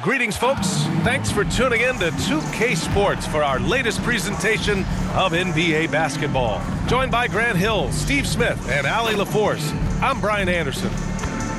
Greetings, folks. Thanks for tuning in to 2K Sports for our latest presentation of NBA basketball. Joined by Grant Hill, Steve Smith, and Allie LaForce. I'm Brian Anderson.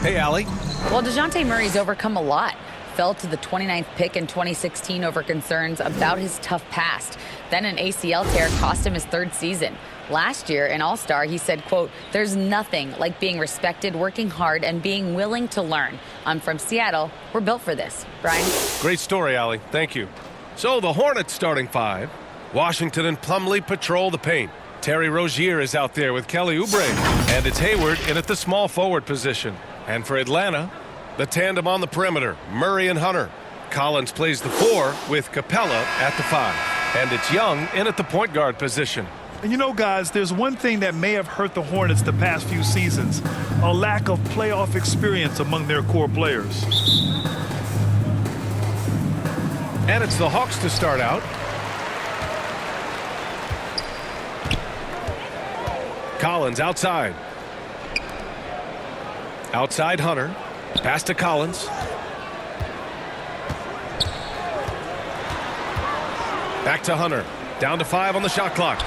Hey, Allie. Well, DeJounte Murray's overcome a lot. Fell to the 29th pick in 2016 over concerns about his tough past. Then an ACL tear cost him his third season. Last year, in All-Star, he said, quote, "There's nothing like being respected, working hard, and being willing to learn. I'm from Seattle. We're built for this." Brian? Great story, Allie. Thank you. So the Hornets starting five. Washington and Plumlee patrol the paint. Terry Rozier is out there with Kelly Oubre. And it's Hayward in at the small forward position. And for Atlanta, the tandem on the perimeter, Murray and Hunter. Collins plays the 4 with Capella at the 5. And it's Young in at the point guard position. And you know, guys, there's one thing that may have hurt the Hornets the past few seasons, a lack of playoff experience among their core players. And it's the Hawks to start out. Collins outside. Outside Hunter. Pass to Collins. Back to Hunter. Down to 5 on the shot clock.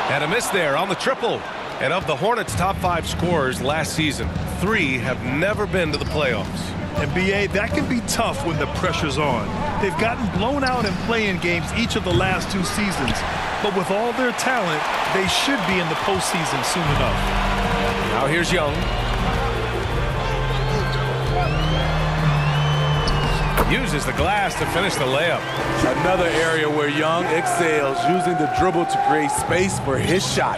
And a miss there on the triple. And of the Hornets' top 5 scorers last season, 3 have never been to the playoffs. And BA, that can be tough when the pressure's on. They've gotten blown out in play-in games each of the last 2 seasons. But with all their talent, they should be in the postseason soon enough. Now here's Young. Uses the glass to finish the layup. Another area where Young excels, using the dribble to create space for his shot.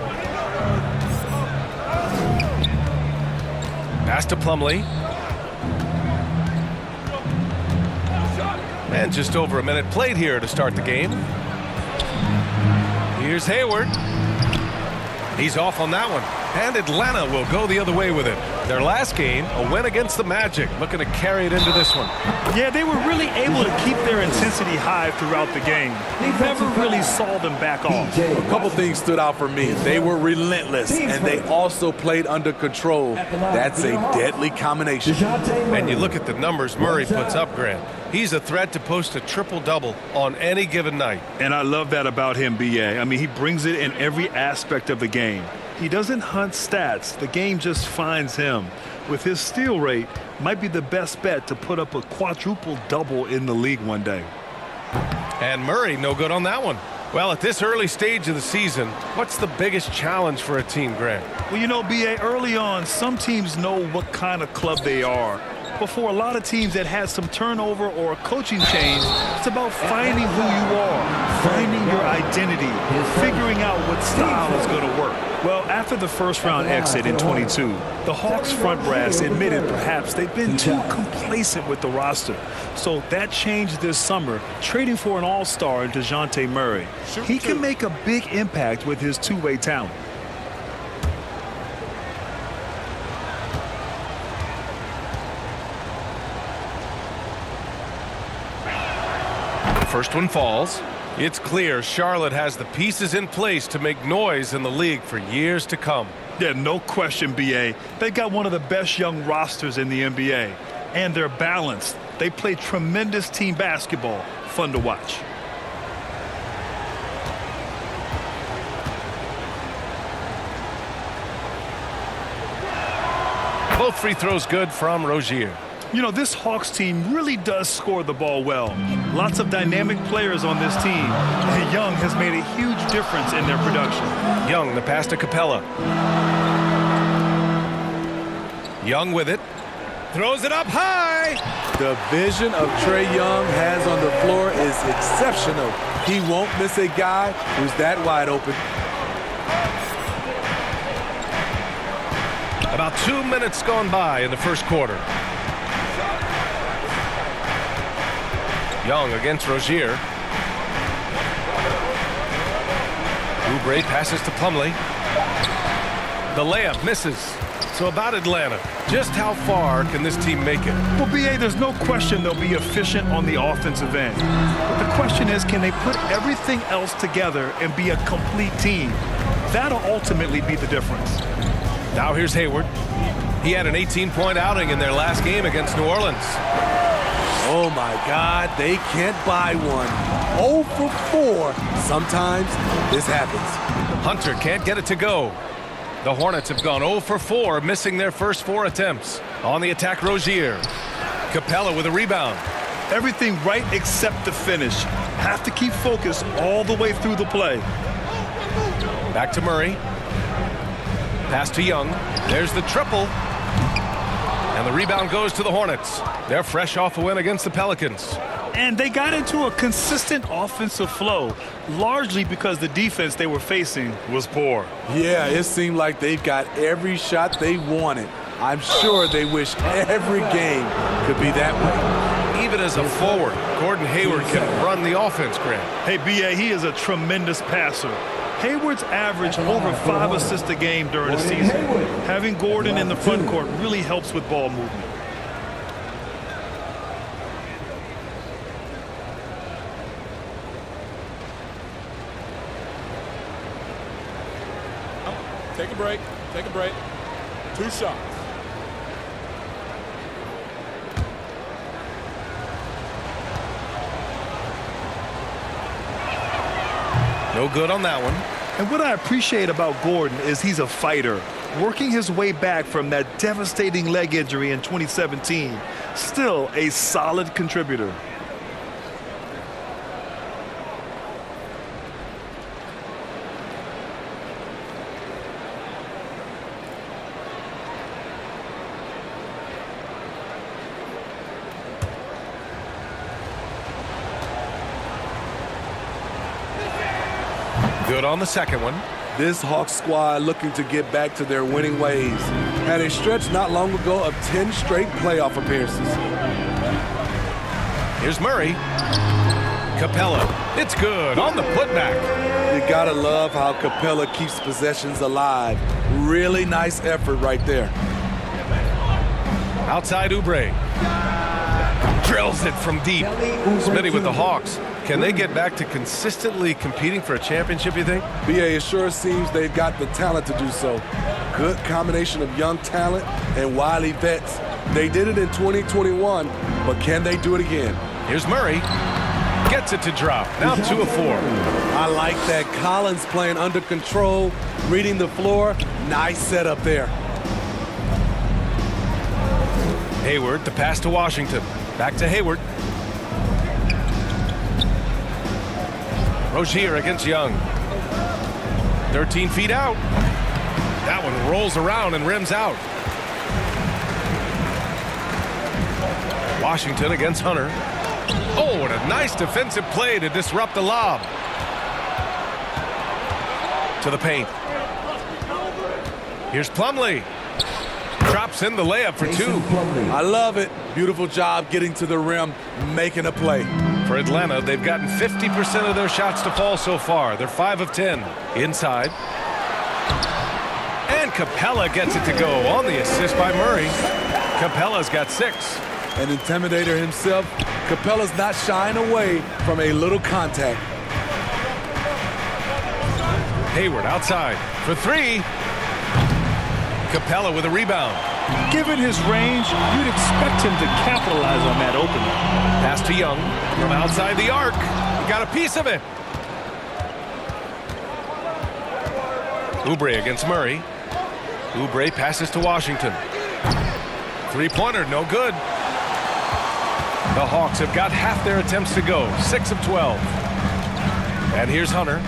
Pass to Plumlee. And just over a minute played here to start the game. Here's Hayward. He's off on that one. And Atlanta will go the other way with it. Their last game, a win against the Magic, looking to carry it into this one. Yeah, they were really able to keep their intensity high throughout the game. They never really saw them back off. A couple things stood out for me. They were relentless, and they also played under control. That's a deadly combination. And you look at the numbers Murray puts up, Grant. He's a threat to post a triple-double on any given night. And I love that about him, BA. I mean, he brings it in every aspect of the game. He doesn't hunt stats. The game just finds him. With his steal rate, might be the best bet to put up a quadruple-double in the league one day. And Murray, no good on that one. Well, at this early stage of the season, what's the biggest challenge for a team, Grant? Well, you know, BA, early on, some teams know what kind of club they are. But for a lot of teams that had some turnover or a coaching change, it's about finding who you are, finding your identity, figuring out what style is going to work. Well, after the first-round exit in 22, the Hawks front brass admitted perhaps they've been too complacent with the roster. So that changed this summer, trading for an all-star in DeJounte Murray. He can make a big impact with his two-way talent. First one falls. It's clear Charlotte has the pieces in place to make noise in the league for years to come. Yeah, no question, BA. They got one of the best young rosters in the NBA. And they're balanced. They play tremendous team basketball. Fun to watch. Both free throws good from Rozier. You know, this Hawks team really does score the ball well. Lots of dynamic players on this team, and Young has made a huge difference in their production. Young, the pass to Capella. Young with it. Throws it up high. The vision of Trae Young has on the floor is exceptional. He won't miss a guy who's that wide open. About 2 minutes gone by in the first quarter. Young against Rozier. Oubre passes to Plumlee. The layup misses. So about Atlanta, just how far can this team make it? Well, BA, there's no question they'll be efficient on the offensive end. But the question is, can they put everything else together and be a complete team? That'll ultimately be the difference. Now here's Hayward. He had an 18-point outing in their last game against New Orleans. Oh, my God, they can't buy one. 0 for 4. Sometimes this happens. Hunter can't get it to go. The Hornets have gone 0 for 4, missing their first 4 attempts. On the attack, Rozier. Capella with a rebound. Everything right except the finish. Have to keep focused all the way through the play. Back to Murray. Pass to Young. There's the triple. And the rebound goes to the Hornets. They're fresh off a win against the Pelicans. And they got into a consistent offensive flow, largely because the defense they were facing was poor. Yeah, it seemed like they've got every shot they wanted. I'm sure they wish every game could be that way. Even as a forward, Gordon Hayward can run the offense, Grant. Hey, B.A., he is a tremendous passer. Hayward's averaged over 5 assists a game during the season. Having Gordon in the front court really helps with ball movement. Take a break. Take a break. 2 shots. No good on that one. And what I appreciate about Gordon is he's a fighter, working his way back from that devastating leg injury in 2017. Still a solid contributor. Good on the second one. This Hawks squad looking to get back to their winning ways. Had a stretch not long ago of 10 straight playoff appearances. Here's Murray. Capella. It's good on the putback. You gotta love how Capella keeps possessions alive. Really nice effort right there. Outside Oubre. Drills it from deep. Smitty with the Hawks. Can they get back to consistently competing for a championship, you think? BA, it sure seems they've got the talent to do so. Good combination of young talent and wily vets. They did it in 2021, but can they do it again? Here's Murray. Gets it to drop. Now 2 of 4. I like that. Collins playing under control, reading the floor. Nice setup there. Hayward, the pass to Washington. Back to Hayward. Rozier against Young. 13 feet out. That one rolls around and rims out. Washington against Hunter. Oh, and a nice defensive play to disrupt the lob. To the paint. Here's Plumlee. Drops in the layup for 2. I love it. Beautiful job getting to the rim, making a play. For Atlanta, they've gotten 50% of their shots to fall so far. They're 5 of 10. Inside. And Capella gets it to go on the assist by Murray. Capella's got 6. An intimidator himself, Capella's not shying away from a little contact. Hayward outside for 3. Capella with a rebound. Given his range, you'd expect him to capitalize on that opening. Pass to Young from outside the arc. He got a piece of it. Oubre against Murray. Oubre passes to Washington. 3-pointer, no good. The Hawks have got half their attempts to go, 6 of 12. And here's Hunter.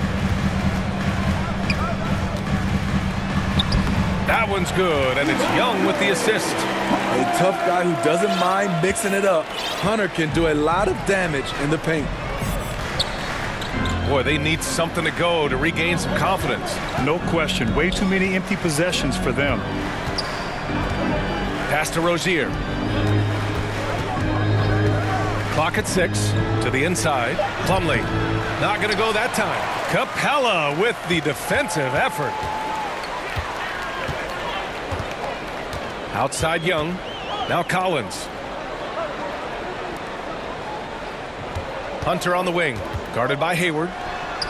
That one's good, and it's Young with the assist. A tough guy who doesn't mind mixing it up. Hunter can do a lot of damage in the paint. Boy, they need something to go to regain some confidence. No question. Way too many empty possessions for them. Pass to Rozier. Clock at 6 to the inside. Plumlee not going to go that time. Capella with the defensive effort. Outside Young. Now Collins. Hunter on the wing. Guarded by Hayward.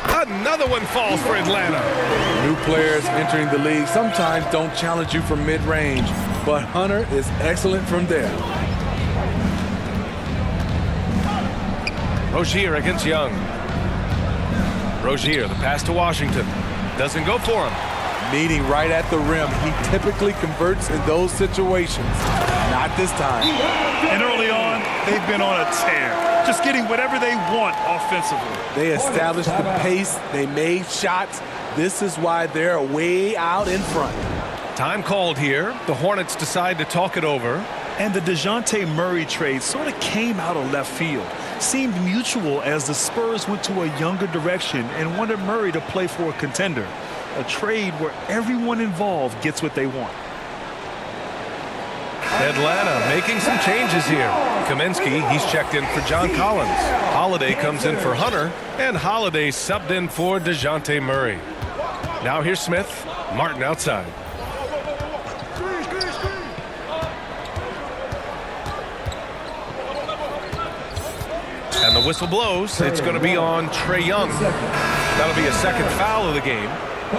Another one falls for Atlanta. New players entering the league sometimes don't challenge you from mid-range, but Hunter is excellent from there. Rozier against Young. Rozier, the pass to Washington. Doesn't go for him. Meeting right at the rim. He typically converts in those situations. Not this time. And early on, they've been on a tear. Just getting whatever they want offensively. They established the pace. They made shots. This is why they're way out in front. Time called here. The Hornets decide to talk it over. And the DeJounte Murray trade sort of came out of left field. Seemed mutual as the Spurs went to a younger direction and wanted Murray to play for a contender. A trade where everyone involved gets what they want. Atlanta making some changes here. Kaminsky, he's checked in for John Collins. Holiday comes in for Hunter, and Holiday subbed in for DeJounte Murray. Now here's Smith. Martin outside. And the whistle blows. It's going to be on Trae Young. That'll be a second foul of the game.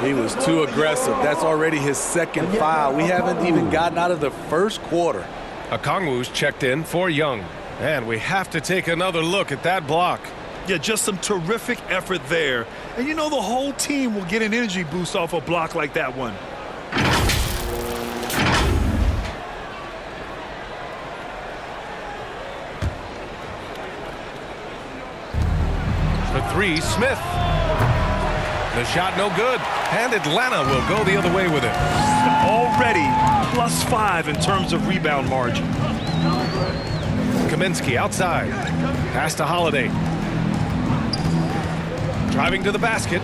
He was too aggressive. That's already his second foul. We haven't even gotten out of the first quarter. Okongwu's checked in for Young. And we have to take another look at that block. Yeah, just some terrific effort there. And you know the whole team will get an energy boost off a block like that one. For three, Smith. The shot no good. And Atlanta will go the other way with it. Already +5 in terms of rebound margin. Kaminsky outside. Pass to Holiday. Driving to the basket.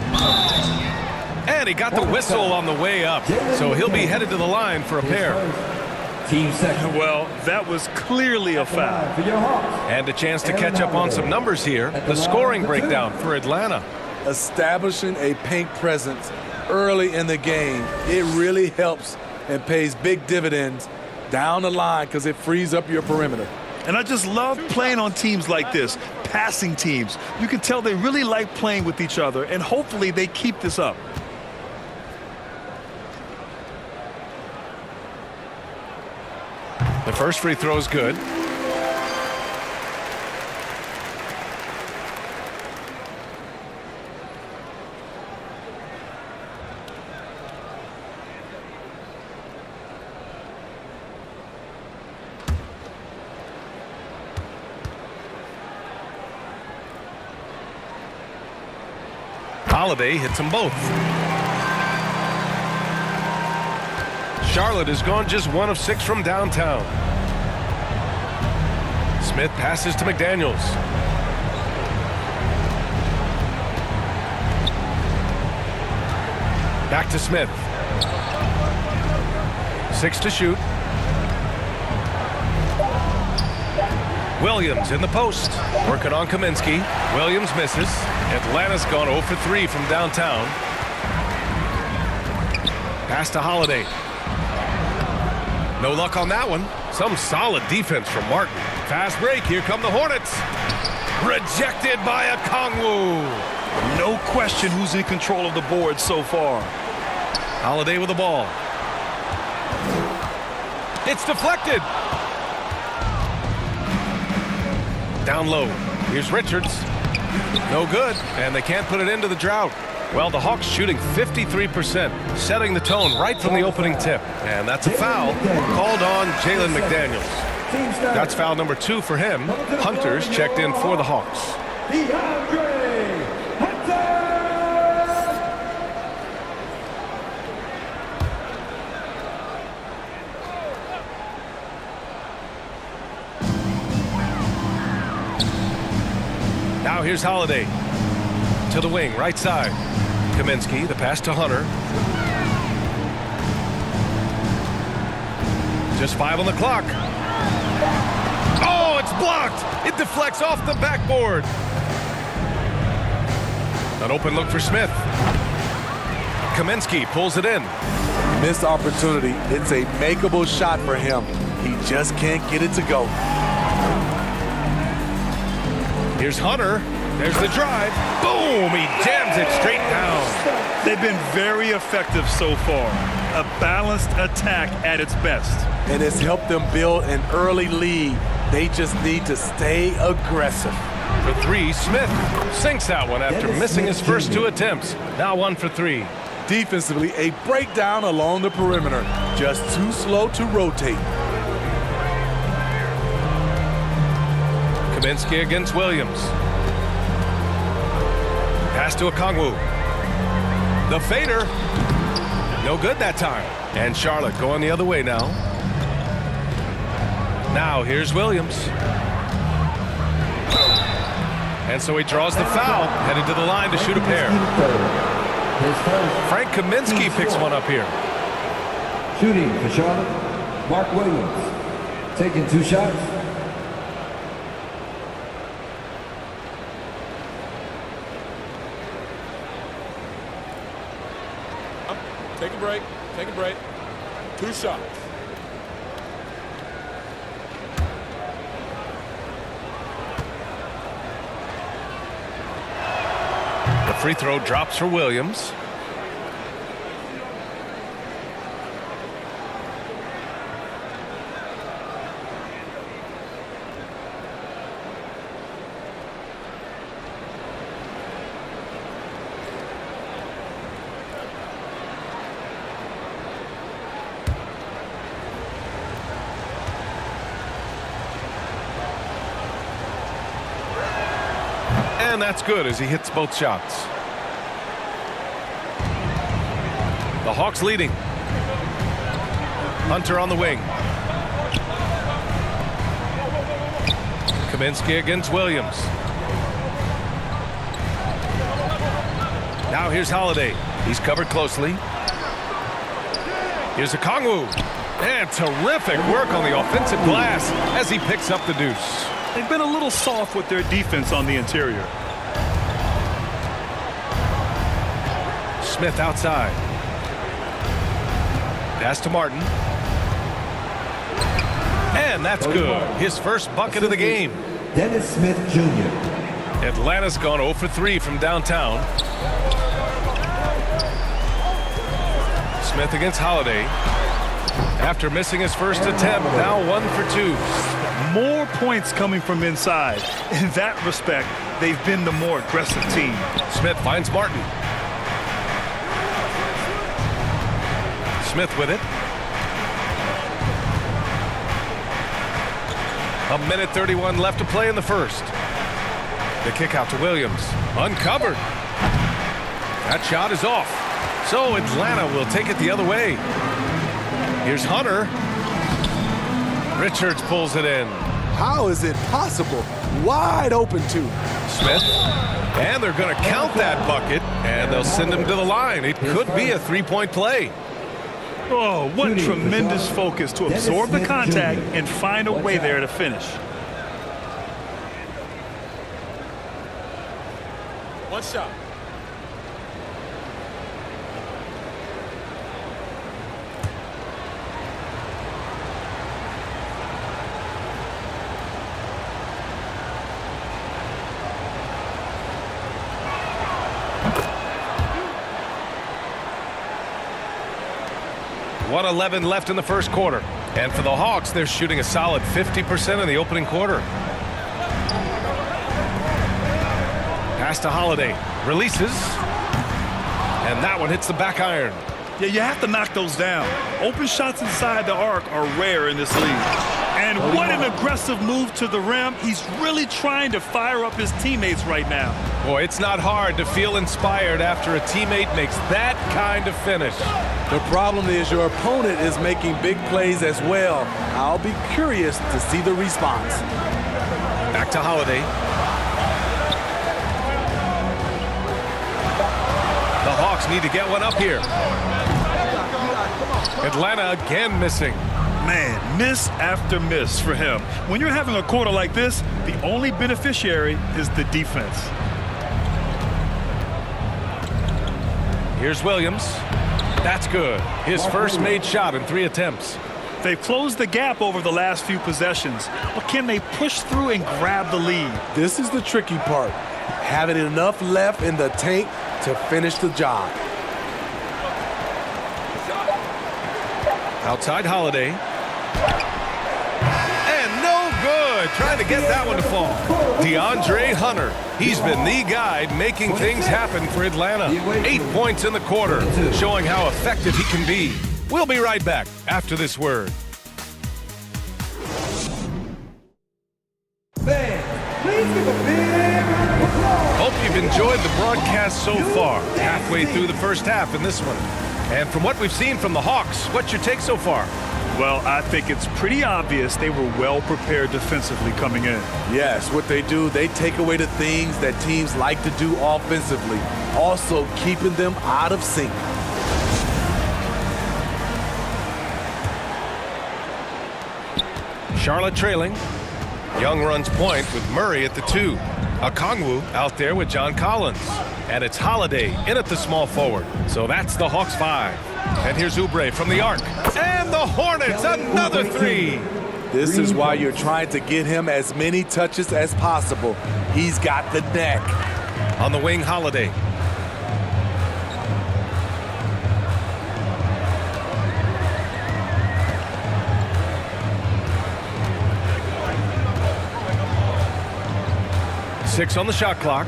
And he got the whistle on the way up. So he'll be headed to the line for a pair. Team second. Well, that was clearly a foul. And a chance to catch up on some numbers here. The scoring breakdown for Atlanta. Establishing a paint presence early in the game, it really helps and pays big dividends down the line because it frees up your perimeter. And I just love playing on teams like this, passing teams. You can tell they really like playing with each other, and hopefully they keep this up. The first free throw is good. Holiday hits them both. Charlotte has gone just 1 of 6 from downtown. Smith passes to McDaniels. Back to Smith. 6 to shoot. Williams in the post. Working on Kaminsky. Williams misses. Atlanta's gone 0 for 3 from downtown. Pass to Holiday. No luck on that one. Some solid defense from Martin. Fast break. Here come the Hornets. Rejected by Okongwu. No question who's in control of the board so far. Holiday with the ball. It's deflected. Down low. Here's Richards. No good, and they can't put it into the drought. Well, the Hawks shooting 53%, setting the tone right from the opening tip. And that's a foul called on Jalen McDaniels. That's foul number 2 for him. Hunter's checked in for the Hawks. Now here's Holiday. To the wing, right side. Kaminsky, the pass to Hunter. Just 5 on the clock. Oh, it's blocked. It deflects off the backboard. An open look for Smith. Kaminsky pulls it in. Missed opportunity. It's a makeable shot for him. He just can't get it to go. Here's Hunter. There's the drive. Boom! He jams it straight down. They've been very effective so far. A balanced attack at its best. And it's helped them build an early lead. They just need to stay aggressive. For three, Smith sinks that one after missing his first two attempts. Now 1 for 3. Defensively, a breakdown along the perimeter. Just too slow to rotate. Kaminsky against Williams. Pass to Okongwu. The fader. No good that time. And Charlotte going the other way now. Now here's Williams. And so he draws the foul, headed to the line to shoot a pair. Frank Kaminsky picks one up here. Shooting for Charlotte, Mark Williams. Taking 2 shots. Take a break. Take a break. 2 shots. The free throw drops for Williams. And that's good as he hits both shots. The Hawks leading. Hunter on the wing. Kaminsky against Williams. Now here's Holiday. He's covered closely. Here's Okongwu. And terrific work on the offensive glass as he picks up the deuce. They've been a little soft with their defense on the interior. Smith outside. Pass to Martin. And that's good. His first bucket of the game. Dennis Smith Jr. Atlanta's gone 0 for 3 from downtown. Smith against Holiday. After missing his first attempt, now 1 for 2. More points coming from inside. In that respect, they've been the more aggressive team. Smith finds Martin. Smith with it. 1:31 left to play in the first. The kick out to Williams. Uncovered. That shot is off. So Atlanta will take it the other way. Here's Hunter. Richards pulls it in. How is it possible? Wide open too. Smith. And they're going to count that bucket, and they'll send him to the line. It could be a three-point play. Oh, what tremendous focus to absorb the contact and find a way there to finish. 1 shot. .11 left in the first quarter. And for the Hawks, they're shooting a solid 50% in the opening quarter. Pass to Holiday. Releases. And that one hits the back iron. Yeah, you have to knock those down. Open shots inside the arc are rare in this league. And what an aggressive move to the rim. He's really trying to fire up his teammates right now. Boy, it's not hard to feel inspired after a teammate makes that kind of finish. The problem is your opponent is making big plays as well. I'll be curious to see the response. Back to Holiday. The Hawks need to get one up here. Atlanta again missing. Man, miss after miss for him. When you're having a quarter like this, the only beneficiary is the defense. Here's Williams. That's good. His first made shot in 3 attempts. They've closed the gap over the last few possessions, but can they push through and grab the lead? This is the tricky part. Having enough left in the tank to finish the job. Outside Holiday. And no good. Charlotte trying to get that one to fall. DeAndre Hunter. He's been the guy making things happen for Atlanta. 8 points in the quarter, showing how effective he can be. We'll be right back after this word. Please give a big round of applause. Hope you've enjoyed the broadcast so far. Halfway through the first half in this one. And from what we've seen from the Hawks, what's your take so far? Well, I think it's pretty obvious they were well prepared defensively coming in. Yes, what they do, they take away the things that teams like to do offensively, also keeping them out of sync. Charlotte trailing. Young runs point with Murray at the 2. Okongwu out there with John Collins. And it's Holiday in at the small forward. So that's the Hawks 5. And here's Oubre from the arc. And the Hornets, another 3. This is why you're trying to get him as many touches as possible. He's got the neck. On the wing, Holiday. Six on the shot clock.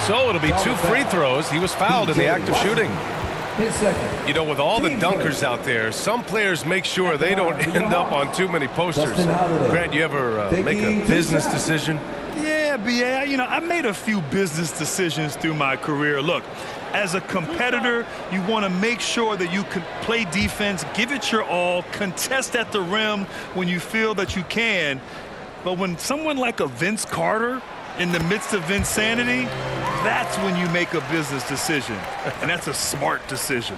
So it'll be 2 free throws. He was fouled in the act of shooting. You know, with all the dunkers out there, some players make sure they don't end up on too many posters. Grant, you ever make a business decision? Yeah, B.A., you know, I made a few business decisions through my career. Look, as a competitor, you want to make sure that you can play defense, give it your all, contest at the rim when you feel that you can. But when someone like a Vince Carter in the midst of insanity, that's when you make a business decision. And that's a smart decision.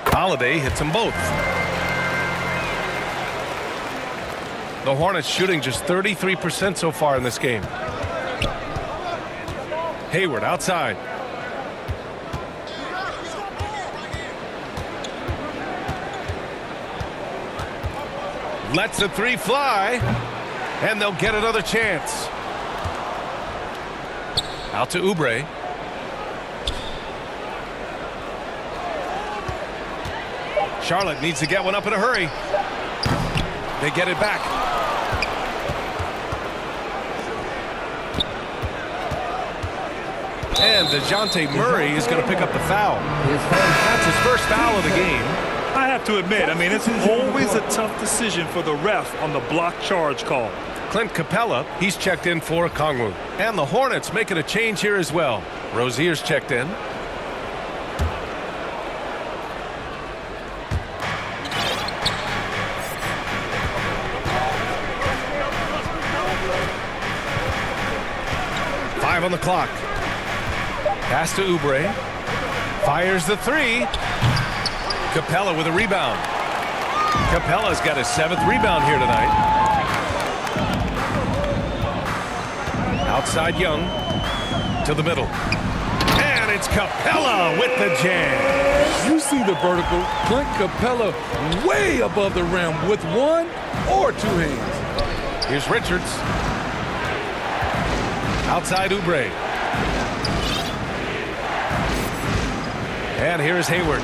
Holiday hits them both. The Hornets shooting just 33% so far in this game. Hayward outside. Lets the 3 fly. And they'll get another chance. Out to Oubre. Charlotte needs to get one up in a hurry. They get it back. And DeJounte Murray is going to pick up the foul. That's his first foul of the game. I have to admit, I mean, it's always a tough decision for the ref on the block charge call. Clint Capella, he's checked in for Okongwu. And the Hornets making a change here as well. Rozier's checked in. On the clock. Pass to Oubre. Fires the 3. Capella with a rebound. Capella's got his 7th rebound here tonight. Outside Young. To the middle. And it's Capella with the jam. You see the vertical. Clint Capella way above the rim with 1 or 2 hands. Here's Richards. Outside Oubre. And here's Hayward.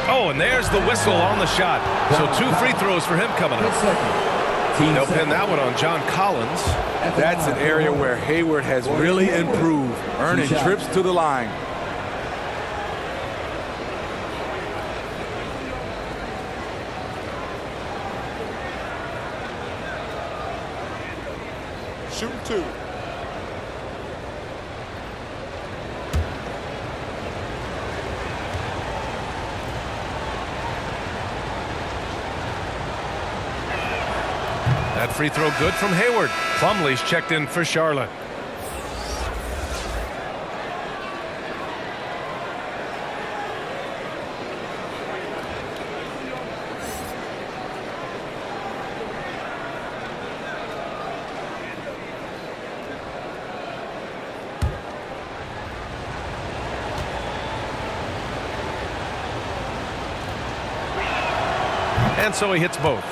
Oh, and there's the whistle on the shot. So 2 free throws for him coming up. They'll pin that one on John Collins. That's an area where Hayward has really improved, earning trips to the line. Shooting 2. That free throw good from Hayward. Plumlee's checked in for Charlotte. And so he hits both.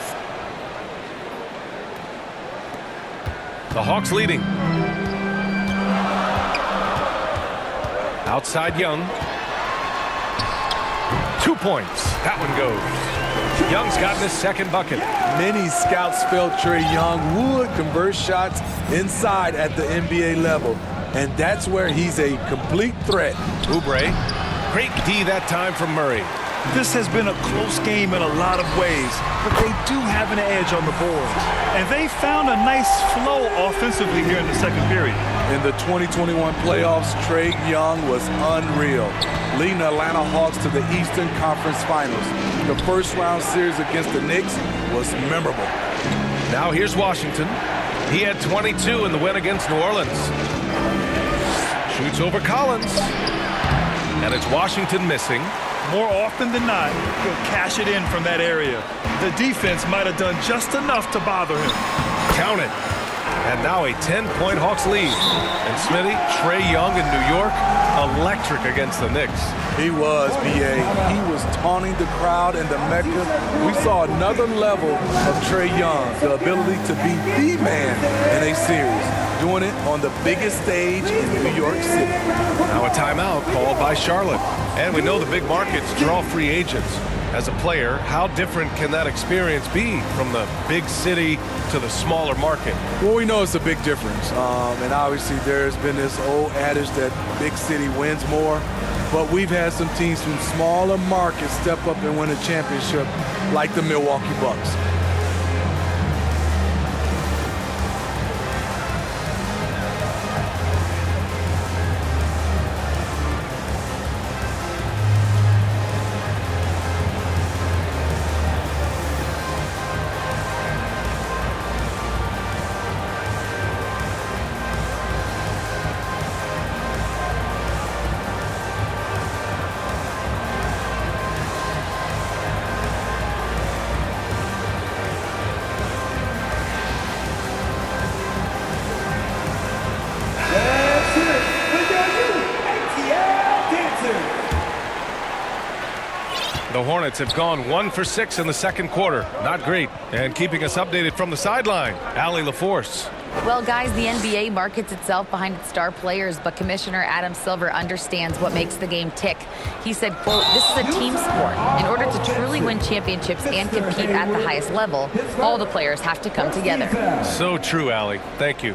The Hawks leading. Outside Young. 2 points. That one goes. Young's gotten his second bucket. Many scouts felt Trae Young would convert shots inside at the NBA level, and that's where he's a complete threat. Oubre. Great D that time from Murray. This has been a close game in a lot of ways, but they do have an edge on the boards. And they found a nice flow offensively here in the second period. In the 2021 playoffs, Trae Young was unreal, leading the Atlanta Hawks to the Eastern Conference Finals. The first round series against the Knicks was memorable. Now here's Washington. He had 22 in the win against New Orleans. Shoots over Collins. And it's Washington missing. More often than not, he'll cash it in from that area. The defense might have done just enough to bother him. Count it. And now a 10-point Hawks lead. And Smitty, Trae Young in New York, electric against the Knicks. He was, B.A. He was taunting the crowd in the Mecca. We saw another level of Trae Young, the ability to be the man in a series, doing it on the biggest stage in New York City. Now a timeout called by Charlotte. And we know the big markets draw free agents. As a player, how different can that experience be from the big city to the smaller market? Well, we know it's a big difference. And obviously there's been this old adage that big city wins more. But we've had some teams from smaller markets step up and win a championship, like the Milwaukee Bucks. The Hornets have gone 1 for 6 in the second quarter. Not great. And keeping us updated from the sideline, Allie LaForce. Well, guys, the NBA markets itself behind its star players, but Commissioner Adam Silver understands what makes the game tick. He said, quote, "This is a team sport. In order to truly win championships and compete at the highest level, all the players have to come together." So true, Allie. Thank you.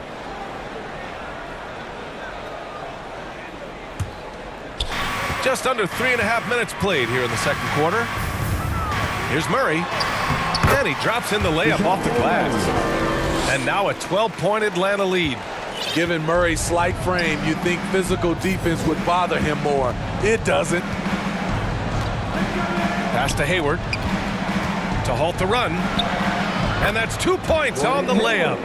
Just under 3.5 minutes played here in the second quarter. Here's Murray. And he drops in the layup off the glass. And now a 12-point Atlanta lead. Given Murray's slight frame, you'd think physical defense would bother him more. It doesn't. Pass to Hayward to halt the run. And that's 2 points on the layup.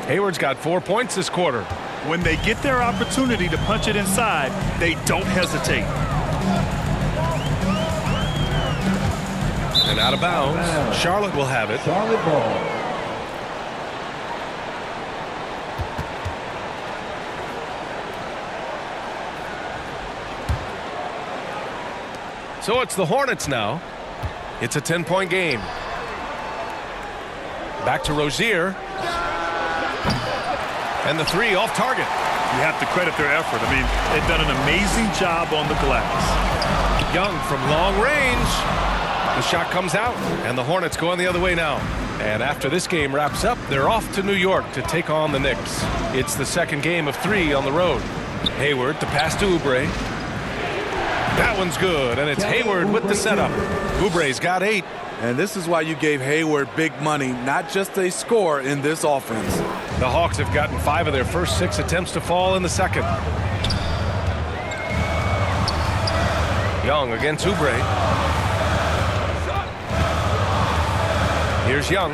Hayward's got 4 points this quarter. When they get their opportunity to punch it inside, they don't hesitate. And out of bounds. Charlotte will have it. Charlotte ball. So it's the Hornets now. It's a 10-point game. Back to Rozier. And the three off target. You have to credit their effort. I mean, they've done an amazing job on the glass. Young from long range. The shot comes out, and the Hornets going the other way now. And after this game wraps up, they're off to New York to take on the Knicks. It's the second game of 3 on the road. Hayward to pass to Oubre. That one's good, and it's Hayward with the setup. Oubre's got 8. And this is why you gave Hayward big money, not just a score in this offense. The Hawks have gotten 5 of their first 6 attempts to fall in the second. Young against Oubre. Here's Young.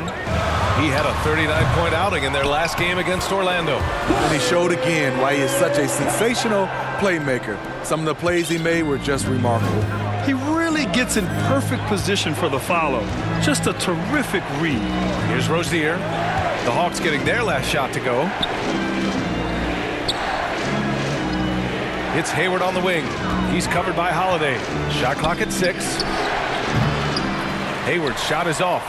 He had a 39-point outing in their last game against Orlando. And he showed again why he is such a sensational playmaker. Some of the plays he made were just remarkable. He really gets in perfect position for the follow. Just a terrific read. Here's Rozier. The Hawks getting their last shot to go. It's Hayward on the wing. He's covered by Holiday. Shot clock at 6. Hayward's shot is off.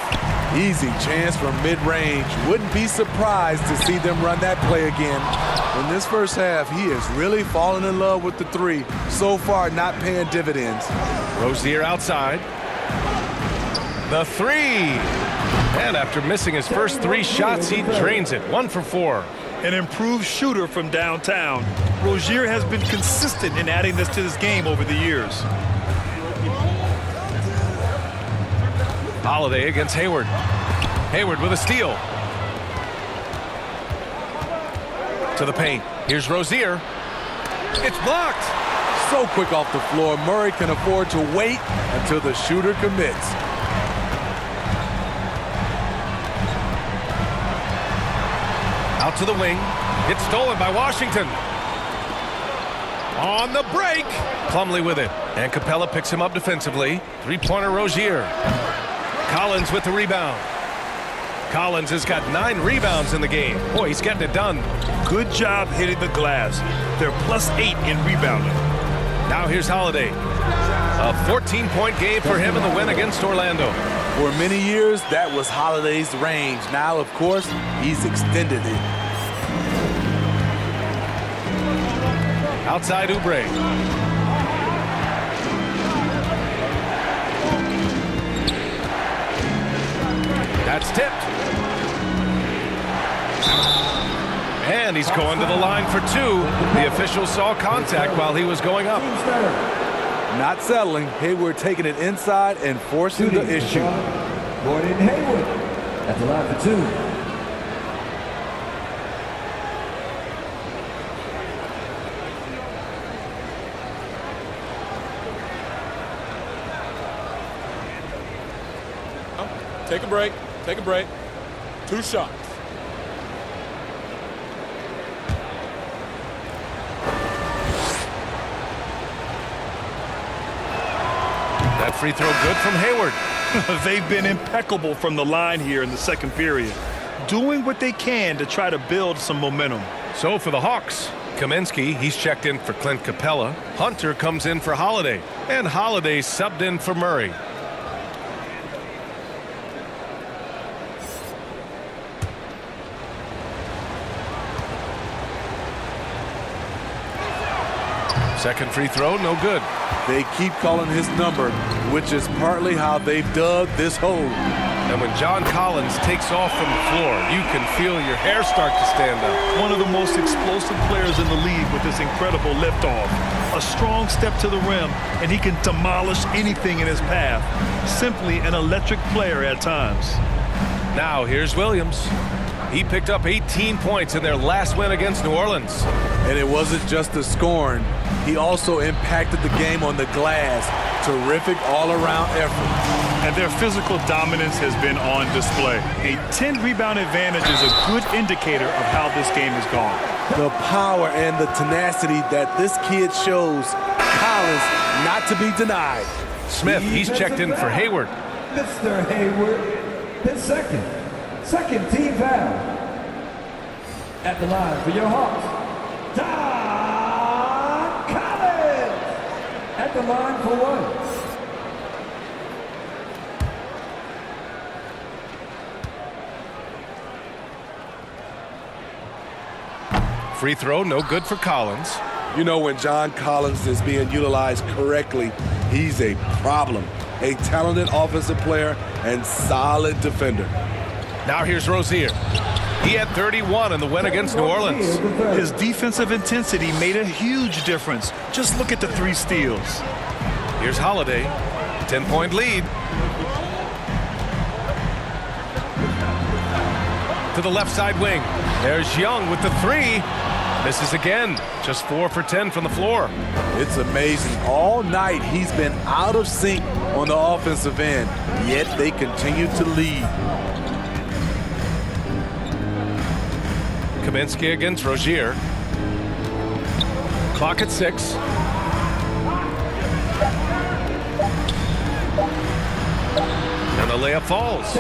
Easy chance from mid-range. Wouldn't be surprised to see them run that play again. In this first half, he has really fallen in love with the three. So far, not paying dividends. Rozier outside. The three. And after missing his first 3 shots, he drains it. 1 for 4. An improved shooter from downtown. Rozier has been consistent in adding this to his game over the years. Holiday against Hayward. Hayward with a steal. To the paint. Here's Rozier. It's blocked. So quick off the floor, Murray can afford to wait until the shooter commits. Out to the wing. It's stolen by Washington. On the break. Plumlee with it. And Capella picks him up defensively. 3-pointer Rozier. Collins with the rebound. Collins has got 9 rebounds in the game. Boy, he's getting it done. Good job hitting the glass. They're +8 in rebounding. Now here's Holiday. A 14-point game for him in the win against Orlando. For many years, that was Holiday's range. Now, of course, he's extended it. Outside Oubre. That's tipped. And he's going to the line for 2. The official saw contact while he was going up. Not settling. Hayward taking it inside and forcing the issue. Gordon Hayward at the line for 2. Take a break. Take a break. 2 shots. That free throw good from Hayward. They've been impeccable from the line here in the second period, doing what they can to try to build some momentum. So for the Hawks, Kaminsky, he's checked in for Clint Capella. Hunter comes in for Holiday. And Holiday subbed in for Murray. Second free throw, no good. They keep calling his number, which is partly how they've dug this hole. And when John Collins takes off from the floor, you can feel your hair start to stand up. One of the most explosive players in the league with this incredible liftoff. A strong step to the rim, and he can demolish anything in his path. Simply an electric player at times. Now here's Williams. He picked up 18 points in their last win against New Orleans. And it wasn't just the scoring. He also impacted the game on the glass. Terrific all-around effort. And their physical dominance has been on display. A 10-rebound advantage is a good indicator of how this game has gone. The power and the tenacity that this kid shows. Collins not to be denied. Smith, he's checked in for Hayward. Mr. Hayward, his second team foul. At the line for your Hawks, John Collins. At the line for 1. Free throw, no good for Collins. You know, when John Collins is being utilized correctly, he's a problem. A talented offensive player and solid defender. Now here's Rozier. He had 31 in the win against New Orleans. His defensive intensity made a huge difference. Just look at the 3 steals. Here's Holiday. 10-point lead. To the left side wing. There's Young with the 3. Misses again. Just 4 for 10 from the floor. It's amazing. All night he's been out of sync on the offensive end, yet they continue to lead. Kaminsky against Rozier. Clock at 6. And the layup falls.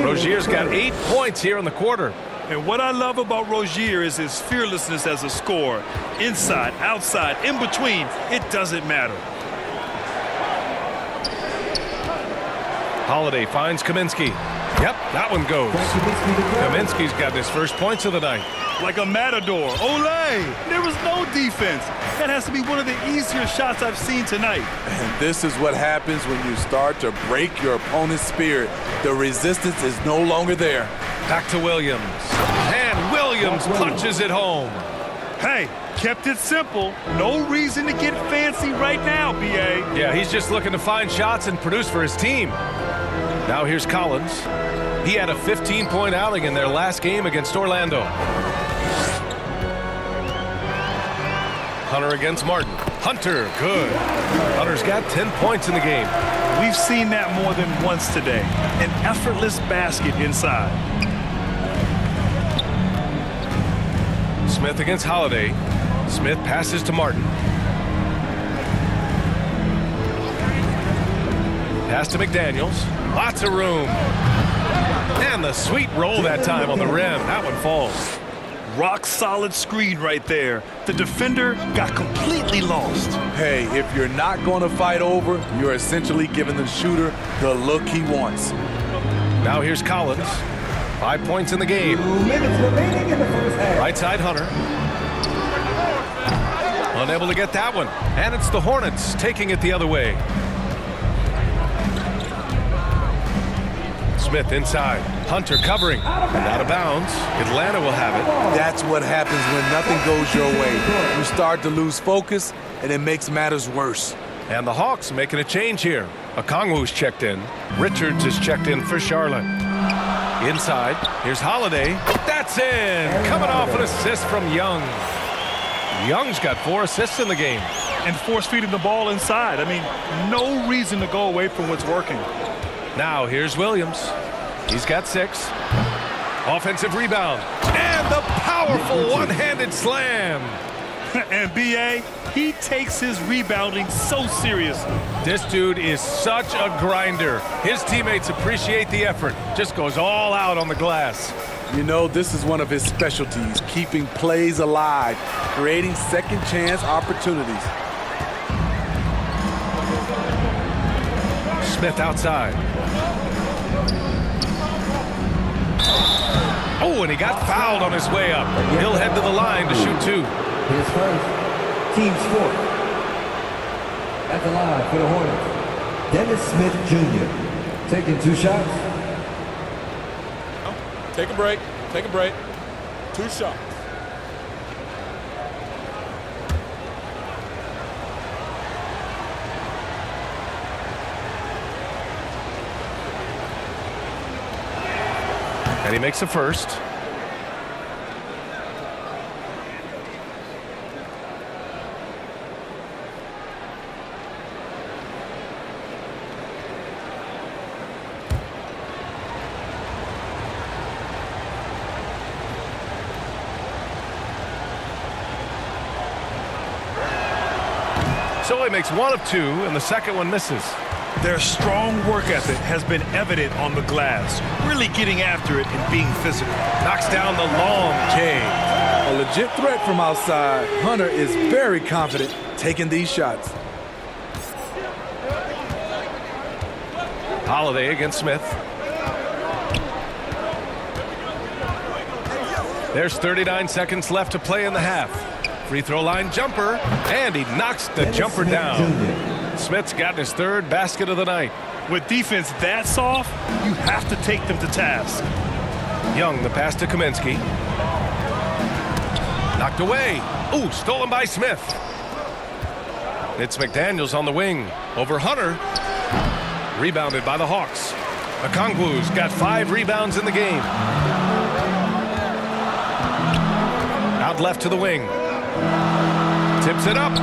Rozier's got 8 points here in the quarter. And what I love about Rozier is his fearlessness as a scorer. Inside, outside, in between, it doesn't matter. Holiday finds Kaminsky. Yep, that one goes. Kaminsky's got his first points of the night. Like a matador. Olé! There was no defense. That has to be one of the easier shots I've seen tonight. And this is what happens when you start to break your opponent's spirit. The resistance is no longer there. Back to Williams. And Williams punches it home. Hey, kept it simple. No reason to get fancy right now, B.A. Yeah, he's just looking to find shots and produce for his team. Now here's Collins. He had a 15-point outing in their last game against Orlando. Hunter against Martin. Hunter, good. Hunter's got 10 points in the game. We've seen that more than once today. An effortless basket inside. Smith against Holiday. Smith passes to Martin. Pass to McDaniels. Lots of room. And the sweet roll that time on the rim. That one falls. Rock solid screen right there. The defender got completely lost. Hey, if you're not going to fight over, you're essentially giving the shooter the look he wants. Now here's Collins. 5 points in the game. 2 minutes remaining in the first half. Right side Hunter. Unable to get that one. And it's the Hornets taking it the other way. Smith inside. Hunter covering. And out of bounds. Atlanta will have it. That's what happens when nothing goes your way. You start to lose focus, and it makes matters worse. And the Hawks making a change here. Okongwu's checked in. Richards is checked in for Charlotte. Inside. Here's Holiday. That's in. Coming off an assist from Young. Young's got 4 assists in the game. And force-feeding the ball inside. I mean, no reason to go away from what's working. Now here's Williams. He's got 6. Offensive rebound. And the powerful one-handed slam. And B.A., he takes his rebounding so seriously. This dude is such a grinder. His teammates appreciate the effort. Just goes all out on the glass. You know, this is one of his specialties, keeping plays alive, creating second chance opportunities. Smith outside. Oh, and he got fouled on his way up. He'll head to the line to shoot 2. His first, team's fourth. At the line for the Hornets, Dennis Smith Jr. taking 2 shots. Take a break. Take a break. 2 shots. And he makes the first. So he makes 1 of 2, and the second one misses. Their strong work ethic has been evident on the glass, really getting after it and being physical. Knocks down the long J. A legit threat from outside. Hunter is very confident taking these shots. Holiday against Smith. There's 39 seconds left to play in the half. Free throw line jumper, and he knocks the jumper down. Smith's gotten his 3rd basket of the night. With defense that soft, you have to take them to task. Young, the pass to Kaminsky. Knocked away. Ooh, stolen by Smith. It's McDaniels on the wing. Over Hunter. Rebounded by the Hawks. Okongwu's got 5 rebounds in the game. Out left to the wing. Tips it up.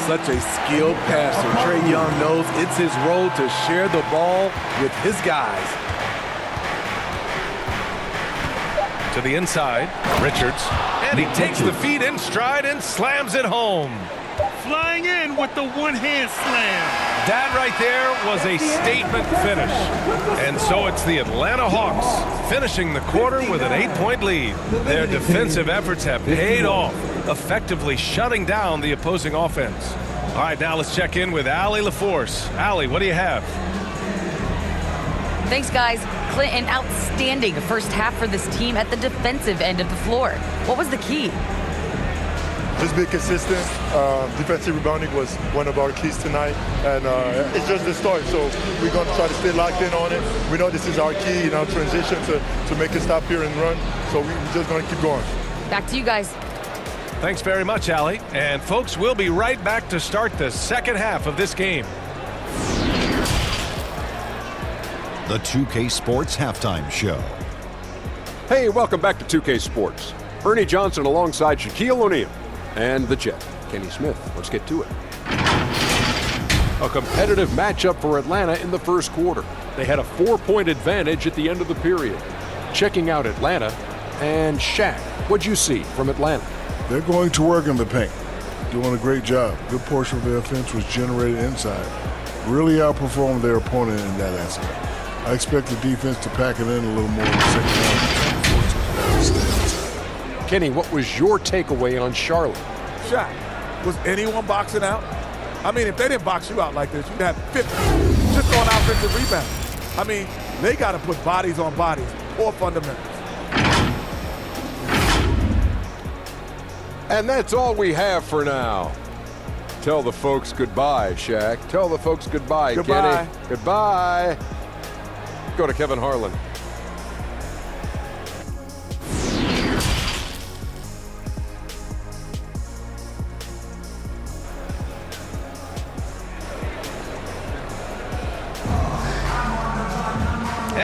Such a skilled passer. Trae Young knows it's his role to share the ball with his guys. To the inside, Richards. And he takes the feed in stride and slams it home. Flying in with the one-hand slam. That right there was a statement finish. And so it's the Atlanta Hawks finishing the quarter with an 8-point lead. Their defensive efforts have paid off, effectively shutting down the opposing offense. All right, now let's check in with Allie LaForce. Allie, what do you have? Thanks, guys. Clint, an outstanding first half for this team at the defensive end of the floor. What was the key? Just be consistent. Defensive rebounding was one of our keys tonight, and it's just the start. So we're going to try to stay locked in on it. We know this is our key in our transition to make a stop here and run. So we're just going to keep going. Back to you guys. Thanks very much, Allie. And folks, we'll be right back to start the second half of this game. The 2K Sports Halftime Show. Hey, welcome back to 2K Sports. Ernie Johnson alongside Shaquille O'Neal and the Jet, Kenny Smith. Let's get to it. A competitive matchup for Atlanta in the first quarter. They had a 4-point advantage at the end of the period. Checking out Atlanta, and Shaq, what'd you see from Atlanta? They're going to work in the paint, doing a great job. Good portion of their offense was generated inside. Really outperformed their opponent in that aspect. I expect the defense to pack it in a little more in the second half. Kenny, what was your takeaway on Charlotte? Shaq, was anyone boxing out? I mean, if they didn't box you out like this, you'd have 50 just on offensive rebound. I mean, they got to put bodies on bodies or fundamentals. And that's all we have for now. Tell the folks goodbye, Shaq. Tell the folks goodbye, Goodbye. Kenny. Goodbye. Go to Kevin Harlan.